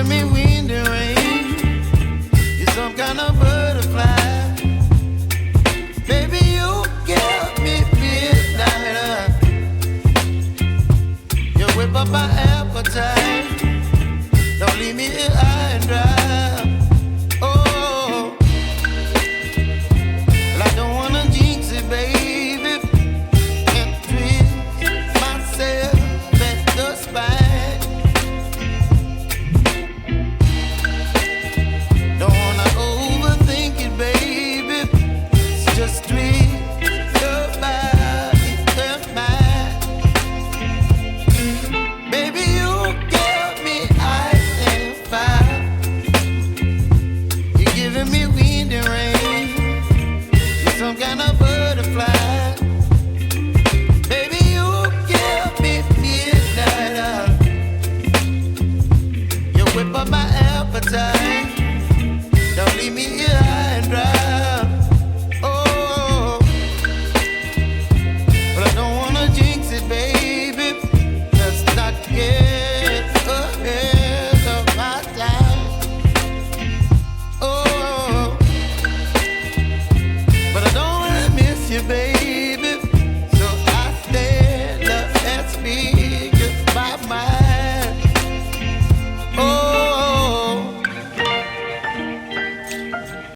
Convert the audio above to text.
giving me wind and rain. You're some kind of butterfly. Baby, you give me midnight. You whip up my appetite. Don't leave me here high and dry. Oh, well, I don't wanna jinx it, baby, and twist myself at the spine. Don't wanna overthink it, baby. It's just twist your body and mine. Baby, you give me ice and fire. You're giving me wind and rain. You're some kind of butterfly. Baby, you give me midnight. You whip up my appetite.